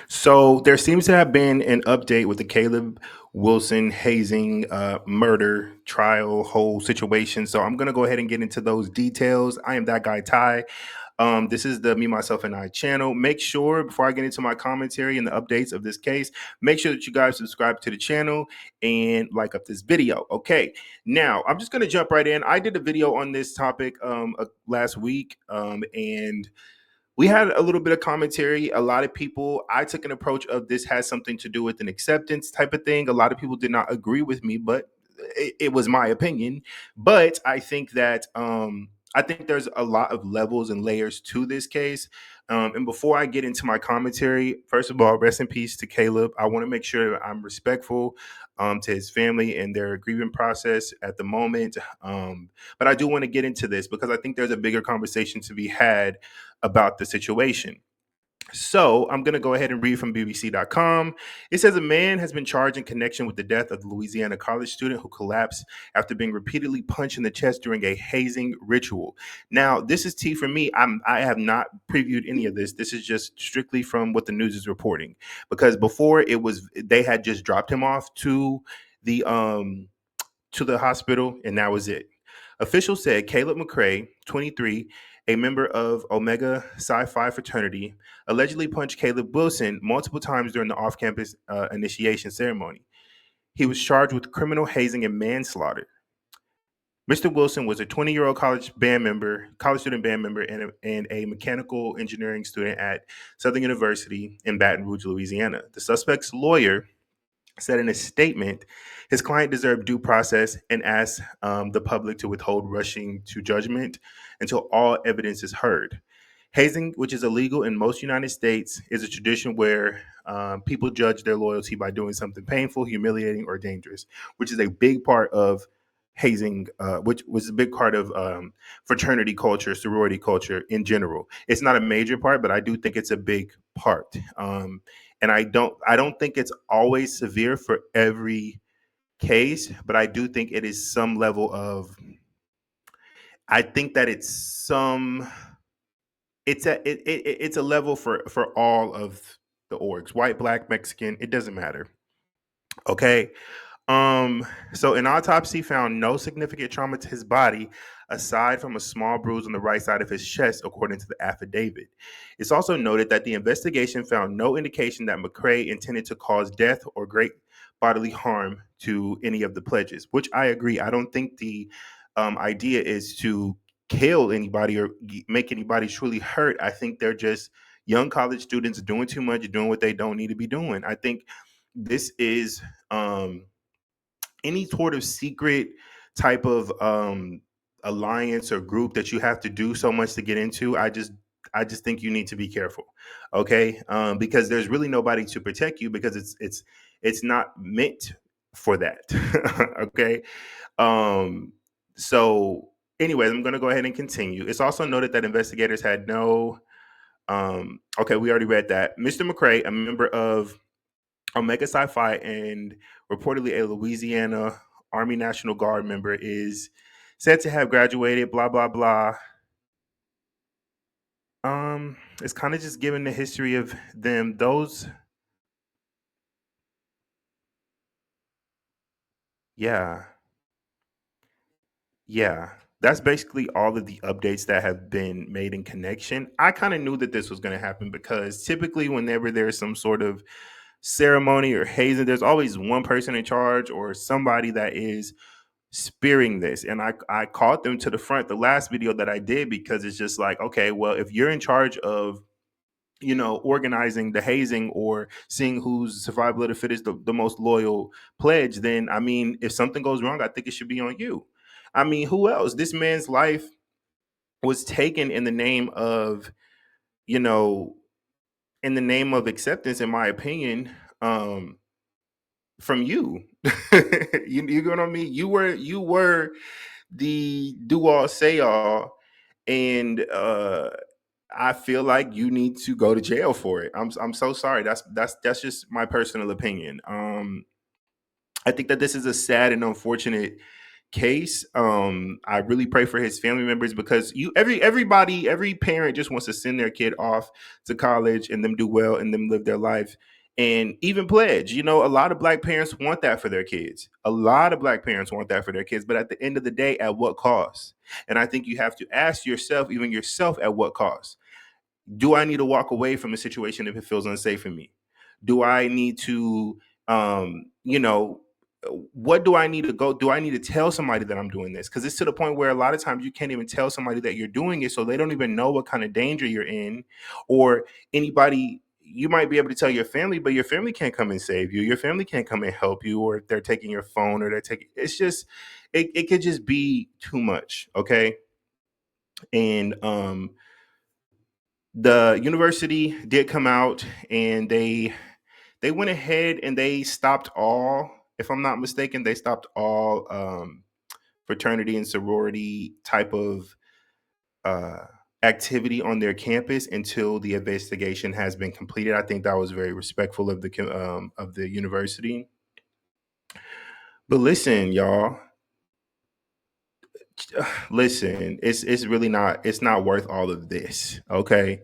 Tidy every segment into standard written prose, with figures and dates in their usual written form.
So there seems to have been an update with the Caleb Wilson hazing murder trial whole situation. So I'm gonna go ahead and get into those details. I am that guy Ty. This is the Me, Myself, and I channel. Make sure before I get into my commentary and the updates of this case, make sure that you guys subscribe to the channel and like up this video. Okay, now I'm just gonna jump right in. I did a video on this topic last week, and we had a little bit of commentary. A lot of people, I took an approach of this has something to do with an acceptance type of thing. A lot of people did not agree with me, but it was my opinion. But I think there's a lot of levels and layers to this case. And before I get into my commentary, first of all, rest in peace to Caleb. I want to make sure I'm respectful to his family and their grieving process at the moment. But I do want to get into this because I think there's a bigger conversation to be had about the situation. So I'm going to go ahead and read from BBC.com. It says a man has been charged in connection with the death of the Louisiana college student who collapsed after being repeatedly punched in the chest during a hazing ritual. Now, this is tea for me. I have not previewed any of this. This is just strictly from what the news is reporting, because before it was they had just dropped him off the to the hospital, and that was it. Officials said Caleb McCrae, 23, a member of Omega Psi Phi fraternity, allegedly punched Caleb Wilson multiple times during the off campus initiation ceremony. He was charged with criminal hazing and manslaughter. Mr. Wilson was a 20-year-old college student band member, and a mechanical engineering student at Southern University in Baton Rouge, Louisiana. The suspect's lawyer said in a statement his client deserved due process and asked the public to withhold rushing to judgment until all evidence is heard. Hazing, which is illegal in most United States, is a tradition where people judge their loyalty by doing something painful, humiliating, or dangerous, which is a big part of hazing, which was a big part of fraternity culture, sorority culture in general. It's not a major part, but I do think it's a big part. And I don't think it's always severe for every case, but I do think it is some level of. I think that it's a level for all of the orgs, white, black, Mexican, it doesn't matter. Okay. Um, so an autopsy found no significant trauma to his body aside from a small bruise on the right side of his chest, according to the affidavit. It's also noted that the investigation found no indication that McCrae intended to cause death or great bodily harm to any of the pledges, which I agree. I don't think the idea is to kill anybody or make anybody truly hurt. I think they're just young college students doing too much, doing what they don't need to be doing. I think this is any sort of secret type of alliance or group that you have to do so much to get into. I just think you need to be careful. Okay, because there's really nobody to protect you, because it's not meant for that. Okay. um so anyways, I'm going to go ahead and continue. It's also noted that investigators had no okay, we already read that. Mr. McCrae, a member of Omega Psi Phi and reportedly a Louisiana Army National Guard member, is said to have graduated, blah, blah, blah. It's kind of just giving the history of them. Yeah, yeah. That's basically all of the updates that have been made in connection. I kind of knew that this was going to happen because typically, whenever there's some sort of ceremony or hazing, there's always one person in charge or somebody that is spearing this. And I called them to the front the last video that I did, because it's just like, okay, well, if you're in charge of organizing the hazing or seeing who's survival of the fittest, the most loyal pledge, then I mean, if something goes wrong, I think it should be on you. I mean, who else? This man's life was taken in the name of, you know in the name of acceptance, in my opinion. From you. You get what I mean? You were the do all say all, and I feel like you need to go to jail for it. I'm so sorry. That's just my personal opinion. I think that this is a sad and unfortunate case. I really pray for his family members because every parent just wants to send their kid off to college and them do well and them live their life and even pledge. You know, a lot of black parents want that for their kids. A lot of black parents want that for their kids, but at the end of the day, at what cost? And I think you have to ask yourself, even yourself, at what cost? Do I need to walk away from a situation if it feels unsafe for me? Do I need to, you know, what do I need to go? Do I need to tell somebody that I'm doing this? Because it's to the point where a lot of times you can't even tell somebody that you're doing it, so they don't even know what kind of danger you're in, or anybody. You might be able to tell your family, but your family can't come and save you. Your family can't come and help you, or if they're taking your phone, or they're taking. It's just, it could just be too much. Okay, and the university did come out and they went ahead and they stopped all, if I'm not mistaken, they stopped all fraternity and sorority type of uh, activity on their campus until the investigation has been completed. I think that was very respectful of the university. But listen, y'all, listen, it's really not, it's not worth all of this. Okay,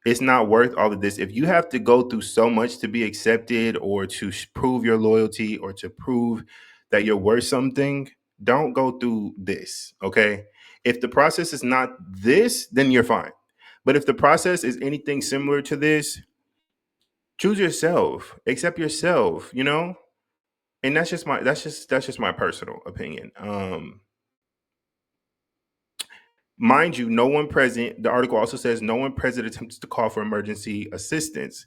it's not worth all of this. If you have to go through so much to be accepted or to prove your loyalty or to prove that you're worth something, don't go through this. Okay. If the process is not this, then you're fine. But if the process is anything similar to this, choose yourself, accept yourself, you know? And that's just my personal opinion. Mind you, no one present, the article also says no one present attempts to call for emergency assistance.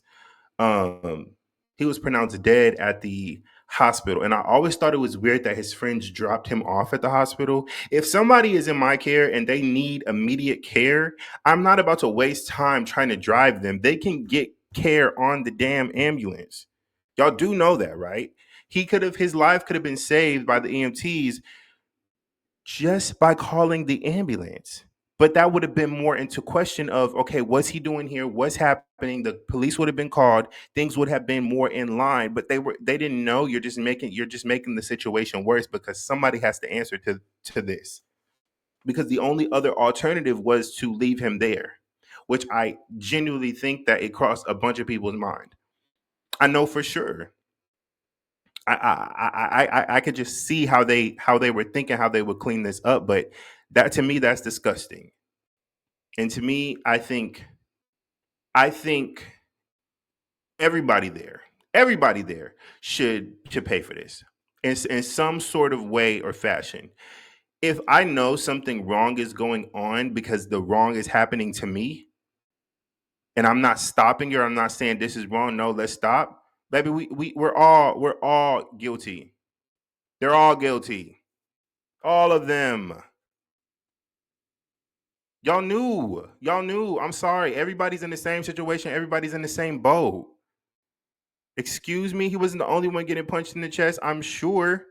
Um, he was pronounced dead at the hospital, and I always thought it was weird that his friends dropped him off at the hospital. If somebody is in my care and they need immediate care, I'm not about to waste time trying to drive them. They can get care on the damn ambulance. Y'all do know that, right? His life could have been saved by the EMTs just by calling the ambulance. But that would have been more into question of, okay, what's he doing here? What's happening? The police would have been called. Things would have been more in line. But they didn't know. You're just making the situation worse because somebody has to answer to this. Because the only other alternative was to leave him there, which I genuinely think that it crossed a bunch of people's mind. I know for sure. I could just see how they were thinking how they would clean this up, but that to me that's disgusting. And to me, I think everybody there should pay for this in some sort of way or fashion. If I know something wrong is going on because the wrong is happening to me, and I'm not stopping you, or I'm not saying this is wrong. No, let's stop, baby. We're all guilty. They're all guilty. All of them. Y'all knew. Y'all knew. I'm sorry. Everybody's in the same situation. Everybody's in the same boat. Excuse me. He wasn't the only one getting punched in the chest, I'm sure.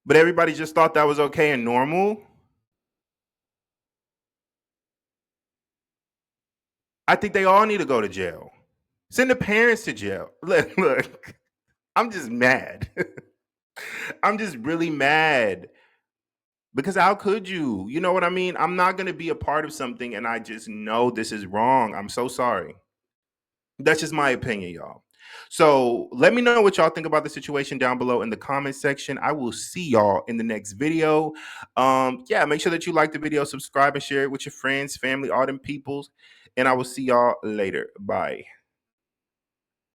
But everybody just thought that was okay and normal. I think they all need to go to jail. Send the parents to jail. Look, I'm just mad. I'm just really mad. Because how could you? You know what I mean? I'm not going to be a part of something and I just know this is wrong. I'm so sorry. That's just my opinion, y'all. So let me know what y'all think about the situation down below in the comment section. I will see y'all in the next video. Yeah, make sure that you like the video, subscribe, and share it with your friends, family, all them peoples. And I will see y'all later. Bye.